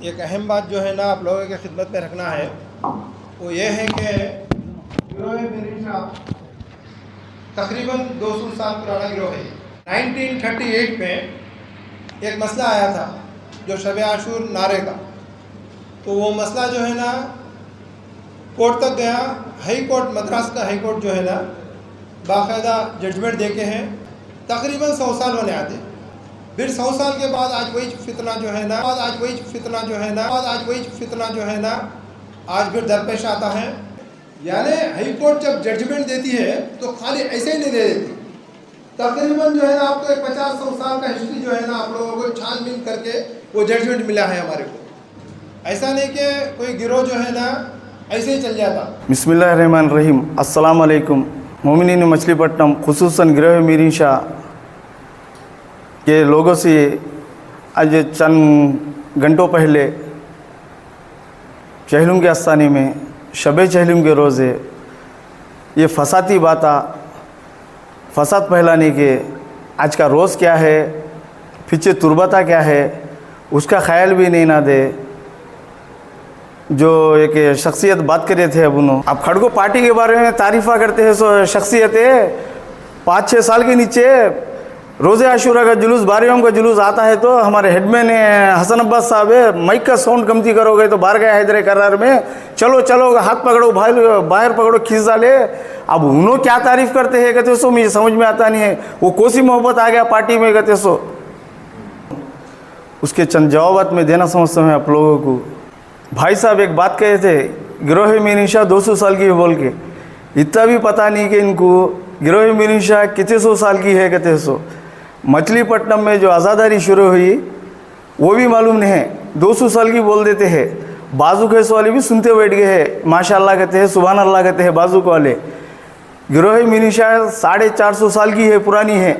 एक अहम बात जो है ना आप लोगों की खिदमत में रखना है वो ये है कि गिरोह मिरीशा तकरीबन 200 साल पुराना गिरोह है। 1938 में एक मसला आया था जो शब आशूर नारे का, तो वो मसला जो है ना कोर्ट तक गया। हाई कोर्ट, मद्रास का हाई कोर्ट जो है ना बाकायदा जजमेंट दे के हैं। तकरीबन 100 साल होने आते। फिर 100 साल के बाद आज वही फितना जो है ना आज फिर दरपेश आता है। यानी हाई कोर्ट जब जजमेंट देती है तो खाली ऐसे ही नहीं दे देती, तकरीबन जो है ना आपको 50-100 साल का हिस्ट्री जो है ना आप लोगों को छानबीन करके वो जजमेंट मिला है हमारे को। ऐसा नहीं कि कोई गिरोह जो है ना ऐसे ही चल जाता। बिस्मिल्लाहिर्रहमानिर्रहीम। अस्सलाम वालेकुम। मोमिनीन मछलीपट्टनम खुसूसन गिरोह मिरीशा के लोगों से आज चंद घंटों पहले चहलुम के आस्थानी में शब चहलुम के रोज़े ये फसाती बाता फसाद फैलाने के आज का रोज़ क्या है, पीछे तुरबता क्या है, उसका ख्याल भी नहीं ना दे। जो एक शख्सियत बात कर रहे थे अब खड़गो पार्टी के बारे में तारीफ़ा करते हैं। सो शख्सियत 5-6 साल के नीचे रोज़े आशूरा का जुलूस, बारियों का जुलूस आता है तो हमारे हेडमैन हसन अब्बास साहब है, माइक का साउंड कमती करोगे तो बाहर गए हैदर करार में, चलो चलो हाथ पकड़ो भाई, बाहर पकड़ो खींच डाले। अब उन्होंने क्या तारीफ़ करते हैं कहते सो मुझे समझ में आता नहीं है। वो कोसी मोहब्बत आ गया पार्टी में कहते सो। उसके चंद जवाबात में देना समझता हूँ आप लोगों को। भाई साहब एक बात कहे थे गिरोह मिरीशा 200 साल की बोल के, इतना भी पता नहीं कि इनको गिरोह मिरीशा कितने 100 साल की है कहते सो। मछलीपट्टनम में जो आज़ादारी शुरू हुई वो भी मालूम नहीं है, 200 साल की बोल देते हैं। बाजू केस वाले भी सुनते बैठ गए हैं, माशाअल्लाह कहते हैं, सुभान अल्लाह कहते हैं बाजू वाले। गिरोह मिरीशा 450 साल की है, पुरानी है।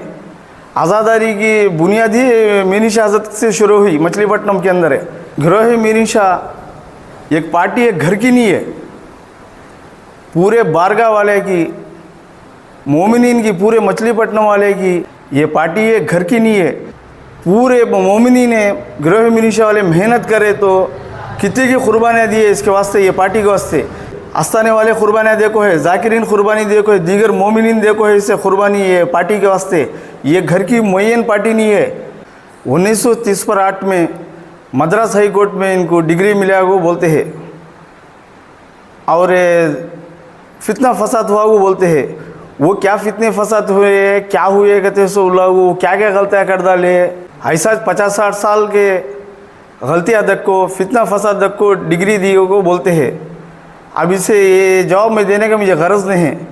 आज़ादारी की बुनियादी मिरीशा हज़रत से शुरू हुई, मछलीपट्टनम के अंदर है। गिरोह मिरीशा एक पार्टी एक घर की नहीं है, पूरे बारगाह वाले की, मोमिनीन की, पूरे मछलीपट्टनम वाले की ये पार्टी एक घर की नहीं है। पूरे मोमिनीन ने गिरोह मिरीशा वाले मेहनत करे तो कितनी की कुर्बानियाँ दी है इसके वास्ते, ये पार्टी के वास्ते। आस्थाने वाले कुर्बानियाँ देखो है, जाकिरीन कुर्बानी देखो है, दीगर मोमिनीन देखो है, इससे कुर्बानी ये पार्टी के वास्ते। ये घर की मुय्यन पार्टी नहीं है। 1938 में मद्रास हाई कोर्ट में इनको डिग्री मिला वो बोलते हैं, और फितना फसाद हुआ वो बोलते हैं। वो क्या फितने फसाद हुए, क्या हुए कहते सो लोग क्या क्या गलतियाँ कर डाले। ऐसा 50-60 साल के गलतियाँ दक को, फितना फसाद दक को डिग्री दी को बोलते हैं। अब इसे ये जवाब में देने का मुझे गरज नहीं है।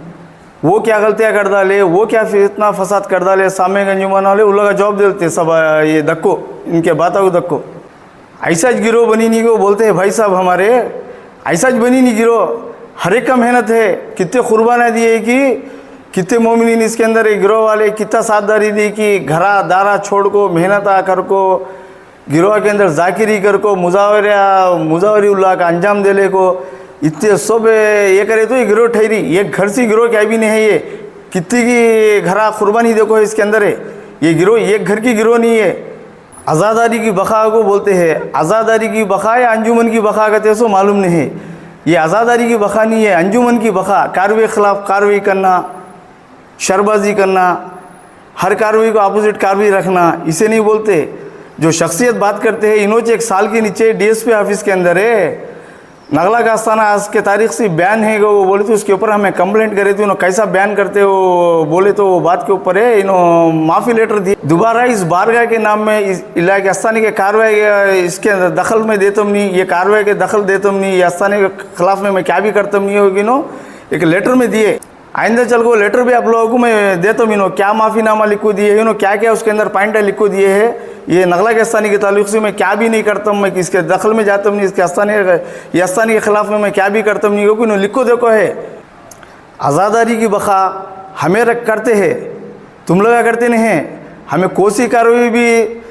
वो क्या गलतियाँ कर डाले, वो क्या फितना फसाद कर डाले, सामने गंजुमान वाले उन लोग का जवाब देते सब ये दक्को, इनके बातों को दक्को। ऐसा गिरोह बनी नहीं को बोलते हैं भाई साहब हमारे, ऐसा बनी नहीं गिरोह। हर एक का मेहनत है, कितने कुर्बानियाँ दिए कि कितने मोमिनीन इसके अंदर एक गिरोह वाले कितना साथदारी दी कि घरा दारा छोड़ को मेहनत कर को गिरोह के अंदर जाकिरी कर को मुजावरी उल्लाह का अंजाम देने को इतने सब ये करे तो ये गिरोह ठहरी। ये घर से गिरोह क्या भी नहीं है, ये कितनी की घरा कुर्बानी देखो है इसके अंदर है। ये गिरोह एक घर की गिरोह नहीं है। आज़ादारी की बका को बोलते हैं, आज़ादारी की बका या अंजुमन की बका कहते सो मालूम नहीं है। ये आज़ादारी की बका नहीं है, अंजुमन की बका। कार्रवाई खिलाफ कार्रवाई करना, शरबाजी करना, हर कार्रवाई को अपोजिट कार्रवाई रखना, इसे नहीं बोलते। जो शख्सियत बात करते हैं इन्होंने 1 साल के नीचे डीएसपी ऑफिस के अंदर है नगला का आस्थाना आज के तारीख से बयान है वो बोले तो उसके ऊपर हमें कंप्लेंट करे थे। इन्होंने कैसा बयान करते हो बोले तो वो बात के ऊपर है। इन्होंने माफ़ी लेटर दिए, दोबारा इस बारगाह के नाम में इस इलाके आस्थानी के कार्रवाई इसके अंदर दखल में देता नहीं, ये कार्रवाई के दखल देता नहीं, ये आस्थानी के खिलाफ में मैं क्या भी करता नहीं होगी। नो एक लेटर में दिए, आइंदा चल को लेटर भी आप लोगों को मैं देता हूँ। क्या माफ़ीनामा लिखो दिए है, क्या क्या उसके अंदर पॉइंट लिखो दिए है। ये नगला के आस्थानी के ताल्लुक से मैं क्या भी नहीं करता हूँ, मैं किसके दखल में जाता हूँ नहीं, इसके आस्थानी के ख़िलाफ़ में मैं क्या भी करता हूँ नहीं, क्योंकि लिखो देखो है। आज़ादारी की बका हमें करते हैं, तुम लोग करते नहीं हैं। हमें कोसी कार्रवाई भी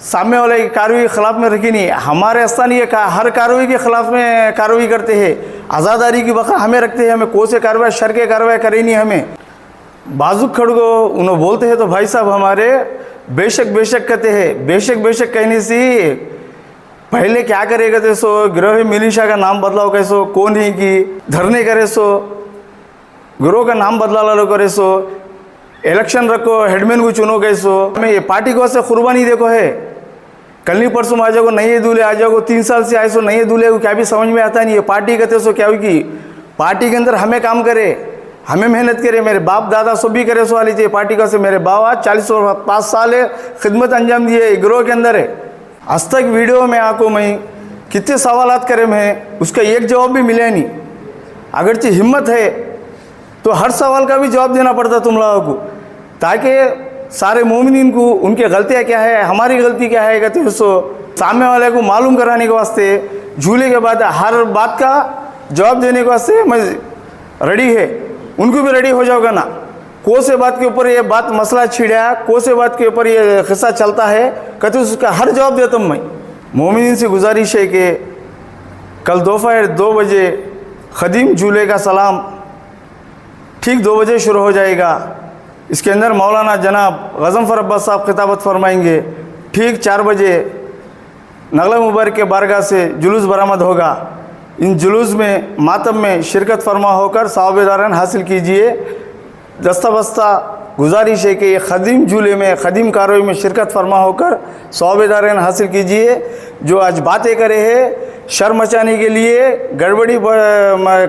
सामने वाले की कार्रवाई के ख़िलाफ़ में रखी नहीं, हमारे आस्थानी हर कार्रवाई के ख़िलाफ़ में कार्रवाई करते हैं। आज़ादारी की बका हमें रखते हैं, हमें कोसे कार्रवाई शर के कार्रवाई करे नहीं हमें। बाजुक खड़गो उन्होंने बोलते हैं तो भाई साहब हमारे बेशक बेशक कहते हैं। बेशक बेशक कहने से पहले क्या करेगा थे सो गिरोह मिलिशा का नाम बदलाव कैसो कौन ही की धरने करे सो गिरोह का नाम बदला लो करे सो इलेक्शन रखो हेडमैन को चुनो कैसो हमें ये पार्टी को से कुर्बानी देखो है कल नहीं परसों आ जाओ नहीं दूल्हे आ जाओ 3 साल से आए सो नहीं दूल्हे को क्या भी समझ में आता नहीं ये पार्टी कहते सो क्या हुई कि पार्टी के अंदर हमें काम करे हमें मेहनत करे मेरे बाप दादा सब भी करे सो वाली चाहिए पार्टी का से मेरे बाबा 40-5 साल है खिदमत अंजाम दिए गिरोह के अंदर है। आज तक वीडियो में आपको मैं कितने सवालात करे मैं उसका एक जवाब भी मिला नहीं। अगरचे हिम्मत है तो हर सवाल का भी जवाब देना पड़ता तुम लोगों को ताकि सारे मोमिनीन को उनके गलतियाँ क्या है हमारी गलती क्या है कहते सो सामने वाले को मालूम कराने के वास्ते झूले के बाद हर बात का जवाब देने के वास्ते मैं रेडी है उनको भी रेडी हो जाओगा ना। को से बात के ऊपर ये बात मसला छिड़ा को से बात के ऊपर ये किस्सा चलता है कहते उसका हर जवाब देता हूँ मैं। मोमिनीन से गुजारिश है कि कल दोपहर 2 बजे खदीम झूले का सलाम ठीक 2 बजे शुरू हो जाएगा। इसके अंदर मौलाना जनाब गज़नफ़र अब्बास साहब खिताबत फरमाएंगे। ठीक 4 बजे नगला मुबारक के बारगाह से जुलूस बरामद होगा। इन जुलूस में मातम में शिरकत फरमा होकर सवाबेदारान हासिल कीजिए। दस्ता बस्ता गुजारिश है कि ये खदीम झूले में खदीम कार्रवाई में शिरकत फरमा होकर सवाबेदारान हासिल कीजिए। जो आज बातें करे हैं शर्म मचाने के लिए गड़बड़ी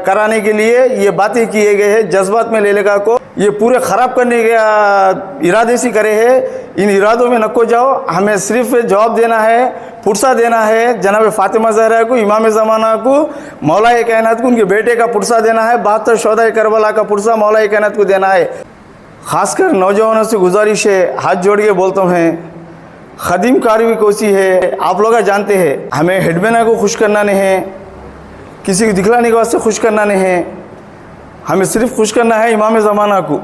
कराने के लिए ये बातें किए गए हैं जज्बात में ले लेगा को ये पूरे ख़राब करने के इरादे से करे हैं। इन इरादों में नको जाओ हमें सिर्फ जवाब देना है पुरसा देना है जनाब फ़ातिमा ज़हरा को इमाम ज़माना को मौलाए कायनात को उनके बेटे का पुरसा देना है 72 शोहदाए करबला का पुरसा मौलाए कायनात को देना है। ख़ासकर नौजवानों से गुजारिश है हाथ जोड़ के बोलता हूँ खदीम कार्रवाई कौसी है आप लोग जानते हैं हमें हेडमैन को खुश करना नहीं है किसी को दिखलाने के वास्ते खुश करना नहीं है हमें सिर्फ खुश करना है इमाम ज़माना को।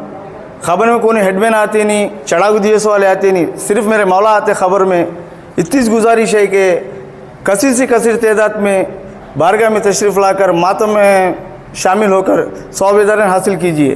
ख़बर में कौन हेडमैन आते नहीं चढ़ाऊ दिवस वाले आते नहीं सिर्फ मेरे मौला आते ख़बर में। इतनी गुजारिश है कि कसीर से कसीर तादाद में बारगाह में तशरीफ़ लाकर मातम में शामिल होकर सवाबेदारान हासिल कीजिए।